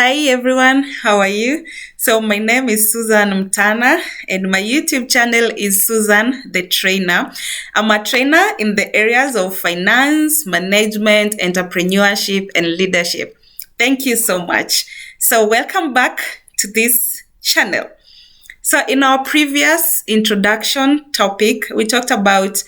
Hi everyone, how are you? So my name is Susan Mtana and my YouTube channel is Susan the Trainer. I'm a trainer in the areas of finance, management, entrepreneurship, and leadership. Thank you so much. So welcome back to this channel. So in our previous introduction topic, we talked about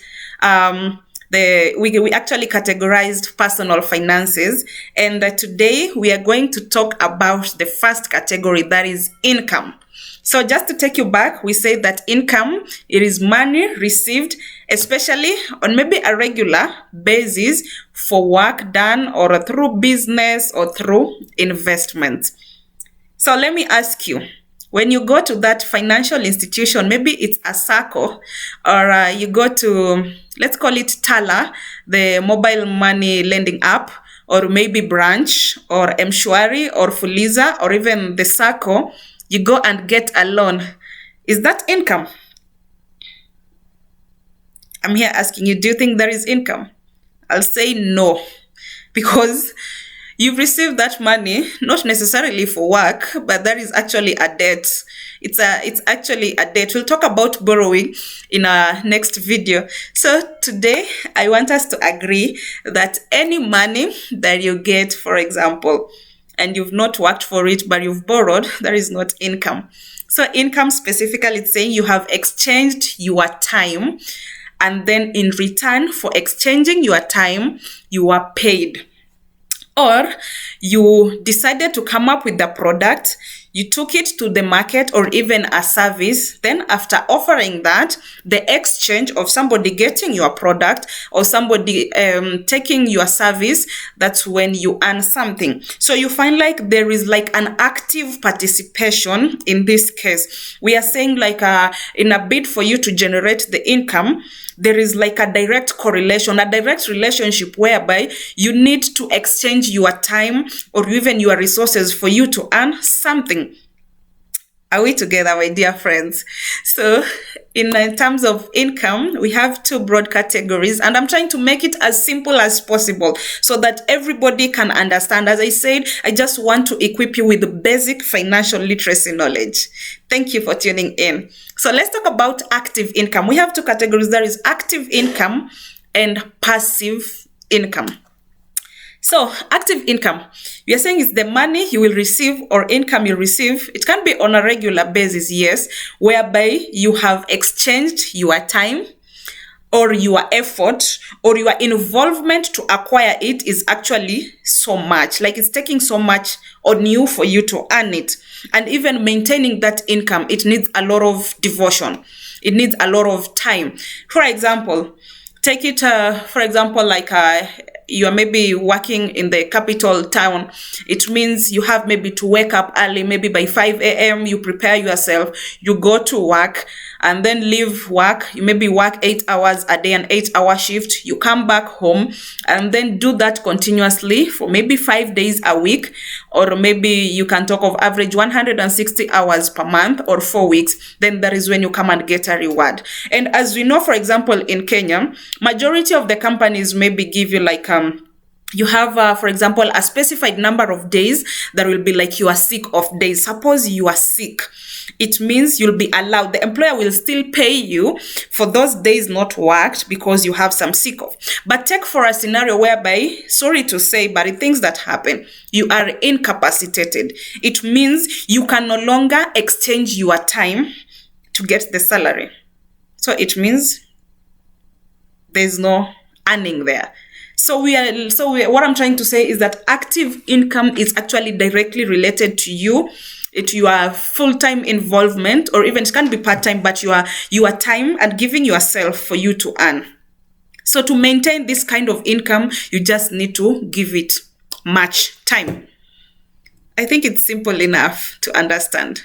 we actually categorized personal finances, and today we are going to talk about the first category, that is income. So just to take you back, we say that income, it is money received, especially on maybe a regular basis for work done or through business or through investment. So let me ask you, when you go to that financial institution, maybe it's a circle, or you go to, let's call it Tala, the mobile money lending app, or maybe Branch, or Mshwari, or Fuliza, or even the circle, you go and get a loan. Is that income? I'm here asking you, do you think there is income? I'll say no, because you've received that money, not necessarily for work, but that is actually a debt. It's actually a debt. We'll talk about borrowing in our next video. So today, I want us to agree that any money that you get, for example, and you've not worked for it, but you've borrowed, that is not income. So income specifically, it's saying you have exchanged your time, and then in return for exchanging your time, you are paid. Or you decided to come up with the product, you took it to the market or even a service. Then after offering that, the exchange of somebody getting your product or somebody taking your service, that's when you earn something. So you find like there is like an active participation in this case. We are saying like in a bid for you to generate the income, there is like a direct correlation, a direct relationship whereby you need to exchange your time or even your resources for you to earn something. Are we together, my dear friends? So in terms of income, we have two broad categories, and I'm trying to make it as simple as possible so that everybody can understand. As I said, I just want to equip you with the basic financial literacy knowledge. Thank you for tuning in. So let's talk about active income. We have two categories. There is active income and passive income. So active income, we are saying is the money you will receive or income you receive. It can be on a regular basis, yes, whereby you have exchanged your time or your effort or your involvement to acquire it is actually so much. Like it's taking so much on you for you to earn it. And even maintaining that income, it needs a lot of devotion. It needs a lot of time. For example, take it, for example, like you are maybe working in the capital town. It means you have maybe to wake up early, maybe by 5 a.m. You prepare yourself, you go to work and then leave work. You maybe work 8 hours a day, an 8-hour shift. You come back home and then do that continuously for maybe 5 days a week, or maybe you can talk of average 160 hours per month or 4 weeks. Then that is when you come and get a reward. And as we know, for example, in Kenya, majority of the companies maybe give you like you have, for example, a specified number of days that will be like you are sick of days. Suppose you are sick. It means you'll be allowed, the employer will still pay you for those days not worked because you have some sick of. But take for a scenario whereby, sorry to say, but it things that happen, you are incapacitated. It means you can no longer exchange your time to get the salary. So it means there's no earning there. What I'm trying to say is that active income is actually directly related to you, to your full-time involvement, or even it can be part-time, but your time and giving yourself for you to earn. So to maintain this kind of income, you just need to give it much time. I think it's simple enough to understand.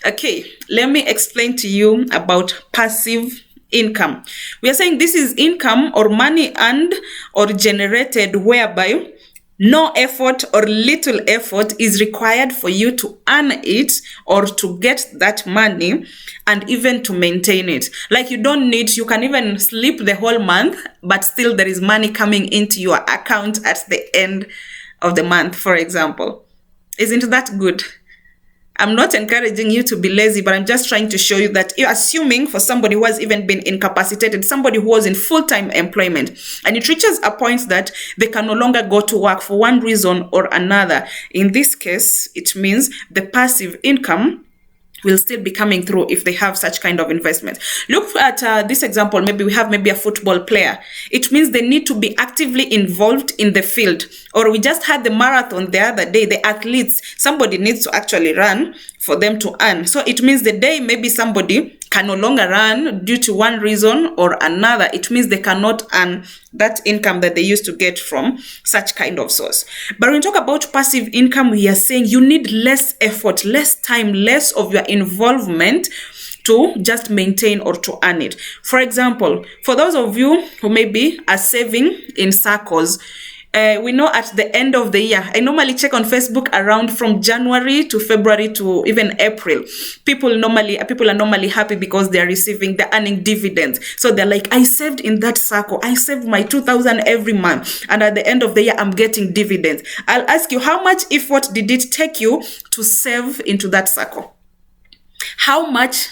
Okay, let me explain to you about passive income. We are saying this is income or money earned or generated whereby no effort or little effort is required for you to earn it or to get that money and even to maintain it. Like you can even sleep the whole month, but still there is money coming into your account at the end of the month, for example. Isn't that good? I'm not encouraging you to be lazy, but I'm just trying to show you that you're assuming for somebody who has even been incapacitated, somebody who was in full-time employment, and it reaches a point that they can no longer go to work for one reason or another. In this case, it means the passive income will still be coming through if they have such kind of investment. Look at this example. Maybe we have a football player. It means they need to be actively involved in the field. Or we just had the marathon the other day, the athletes, somebody needs to actually run for them to earn. So it means the day maybe somebody can no longer run due to one reason or another, it means they cannot earn that income that they used to get from such kind of source. But when we talk about passive income, we are saying you need less effort, less time, less of your involvement to just maintain or to earn it. For example, for those of you who maybe are saving in circles, we know at the end of the year, I normally check on Facebook around from January to February to even April. People are normally happy because they're earning dividends. So they're like, I saved in that circle. I saved my 2,000 every month. And at the end of the year, I'm getting dividends. I'll ask you, how much effort did it take you to save into that circle? How much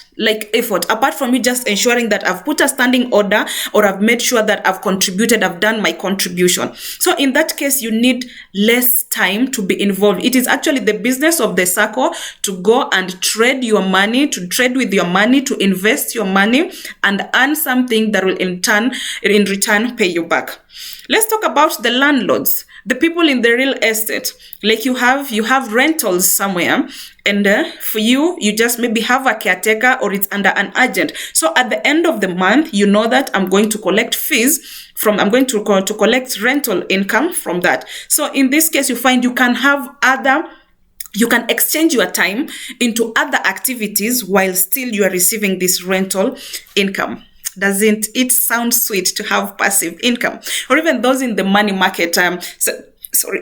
effort, apart from you just ensuring that I've put a standing order or I've made sure that I've contributed, I've done my contribution. So in that case, you need less time to be involved. It is actually the business of the circle to go and trade your money, to trade with your money, to invest your money and earn something that will in return pay you back. Let's talk about the landlords, the people in the real estate. Like you have rentals somewhere, and for you just maybe have a caretaker or it's under an agent. So at the end of the month, you know that I'm going to collect fees from, I'm going to collect rental income from that. So in this case, you find you can exchange your time into other activities while still you are receiving this rental income. Doesn't it sound sweet to have passive income? Or even those in the money market,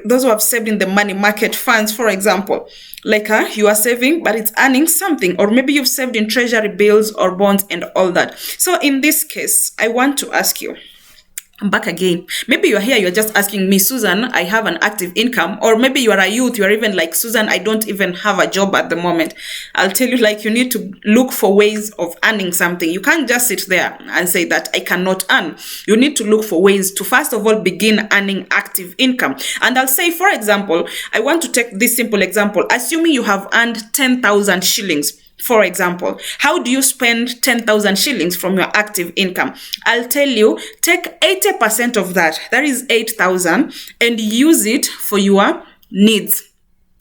those who have saved in the money market funds, for example, you are saving, but it's earning something, or maybe you've saved in treasury bills or bonds and all that. So in this case, I want to ask you, I'm back again. Maybe you're here, you're just asking me, Susan, I have an active income. Or maybe you are a youth, you're even like, Susan, I don't even have a job at the moment. I'll tell you, you need to look for ways of earning something. You can't just sit there and say that I cannot earn. You need to look for ways to, first of all, begin earning active income. And I'll say, for example, I want to take this simple example. Assuming you have earned 10,000 shillings. For example, how do you spend 10,000 shillings from your active income? I'll tell you, take 80% of that is 8,000, and use it for your needs.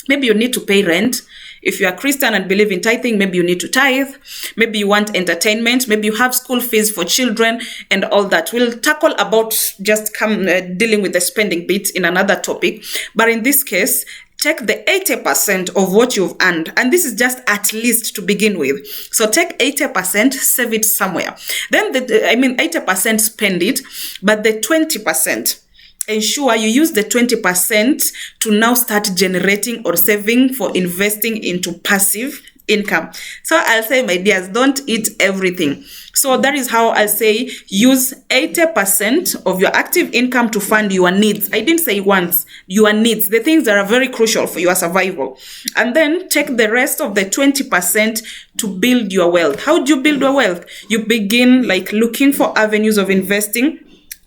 Maybe you need to pay rent. If you are Christian and believe in tithing, maybe you need to tithe. Maybe you want entertainment. Maybe you have school fees for children and all that. We'll tackle about just dealing with the spending bit in another topic. But in this case, take the 80% of what you've earned. And this is just at least to begin with. So take 80%, save it somewhere. Then 80% spend it, but the 20%, ensure you use the 20% to now start generating or saving for investing into passive income. So I'll say, my dears, don't eat everything. So that is how I'll say use 80% of your active income to fund your needs. I didn't say wants, your needs, the things that are very crucial for your survival. And then take the rest of the 20% to build your wealth. How do you build your wealth? You begin looking for avenues of investing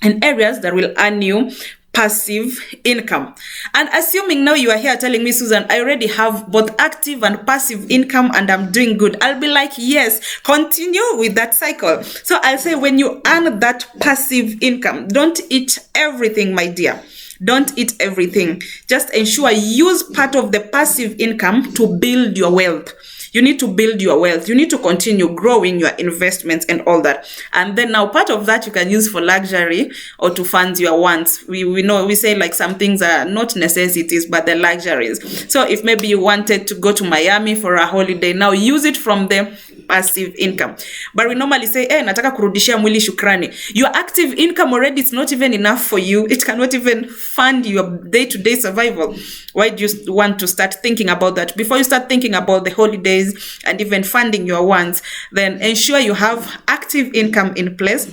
in areas that will earn you passive income. And assuming now you are here telling me, Susan, I already have both active and passive income and I'm doing good, I'll be like, yes, continue with that cycle. So I'll say, when you earn that passive income, don't eat everything, my dear. Don't eat everything. Just ensure use part of the passive income to build your wealth. You need to build your wealth. You need to continue growing your investments and all that. And then now part of that you can use for luxury or to fund your wants. We know, we say some things are not necessities, but they're luxuries. So if maybe you wanted to go to Miami for a holiday, now use it from the passive income. But we normally say, nataka kurudishia mwili shukrani. Your active income already, it's not even enough for you. It cannot even fund your day-to-day survival. Why do you want to start thinking about that? Before you start thinking about the holidays and even funding your wants, then ensure you have active income in place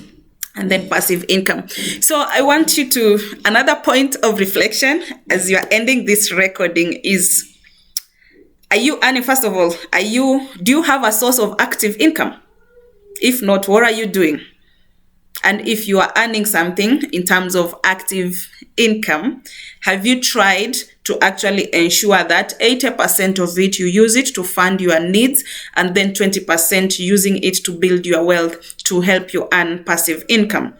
and then passive income. So I want you to, another point of reflection as you are ending this recording is, Are you earning, first of all, do you have a source of active income? If not, what are you doing? And if you are earning something in terms of active income, have you tried to actually ensure that 80% of it you use it to fund your needs, and then 20% using it to build your wealth to help you earn passive income?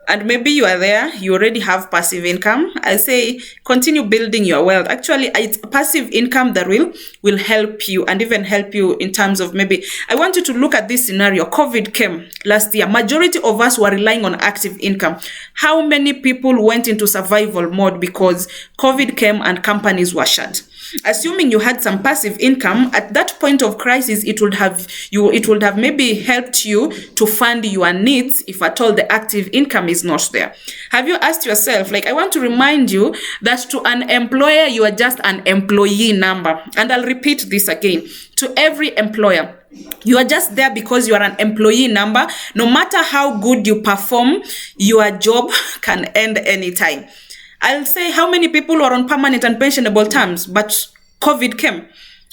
And maybe you are there, you already have passive income. I say continue building your wealth. Actually, it's passive income that will help you, and even help you in terms of, maybe I want you to look at this scenario. COVID came last year. Majority of us were relying on active income. How many people went into survival mode because COVID came and companies were shut? Assuming you had some passive income at that point of crisis, it would have maybe helped you to fund your needs if at all the active income is not there. Have you asked yourself, like, I want to remind you that to an employer, you are just an employee number. And I'll repeat this again. To every employer, you are just there because you are an employee number. No matter how good you perform, your job can end anytime. I'll say, how many people are on permanent and pensionable terms, but COVID came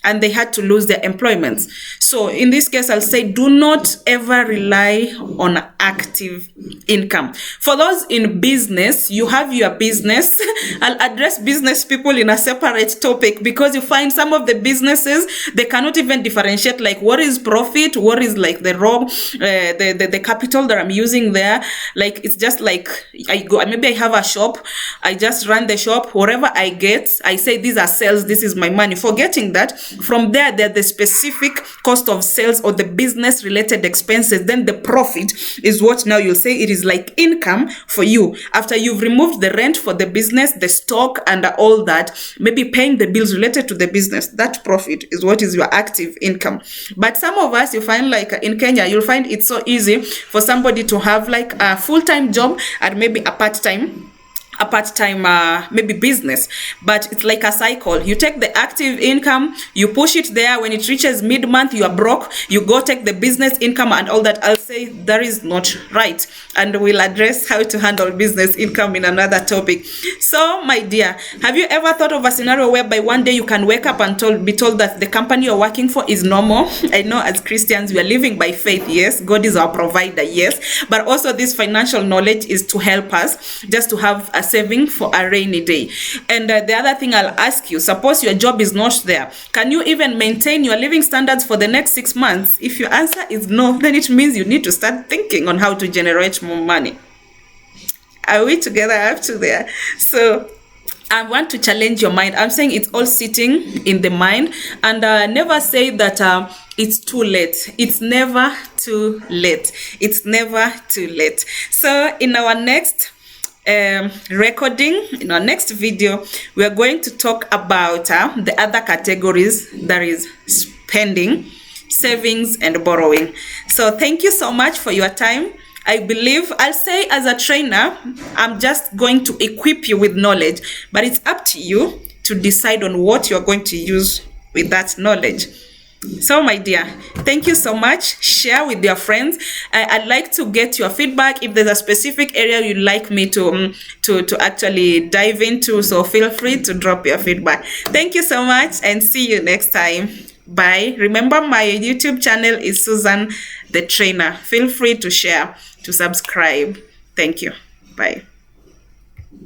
and they had to lose their employments. So in this case, I'll say, do not ever rely on active income. For those in business, you have your business. I'll address business people in a separate topic, because you find some of the businesses, they cannot even differentiate, like, what is profit, what is like the raw, the capital that I'm using there. Like, it's just like, maybe I have a shop, I just run the shop, whatever I get, I say these are sales, this is my money. Forgetting that from there, the specific cost of sales or the business related expenses, then the profit is what now you'll say it is like income for you. After you've removed the rent for the business, the stock and all that, maybe paying the bills related to the business, that profit is what is your active income. But some of us, you find, like in Kenya, you'll find it's so easy for somebody to have like a full-time job and maybe a part-time maybe business, but it's like a cycle. You take the active income, you push it there. When it reaches mid-month, you are broke, you go take the business income and all that. I'll say that is not right, and we'll address how to handle business income in another topic. So my dear, have you ever thought of a scenario whereby one day you can wake up and be told that the company you're working for is normal? I know as Christians we are living by faith, yes, God is our provider, yes, but also this financial knowledge is to help us just to have a saving for a rainy day. And the other thing I'll ask you, suppose your job is not there, can you even maintain your living standards for the next 6 months? If your answer is no, then it means you need to start thinking on how to generate more money. Are we together up to there? So I want to challenge your mind. I'm saying it's all sitting in the mind, and never say that it's too late. It's never too late. It's never too late. So in our next recording, in our next video, we are going to talk about the other categories, that is spending, savings and borrowing. So thank you so much for your time. I believe, I'll say as a trainer, I'm just going to equip you with knowledge, but it's up to you to decide on what you're going to use with that knowledge. So my dear, thank you so much. Share with your friends. I'd like to get your feedback. If there's a specific area you'd like me to actually dive into, so feel free to drop your feedback. Thank you so much, and see you next time. Bye. Remember, my YouTube channel is Susan the Trainer. Feel free to share, to subscribe. Thank you. Bye.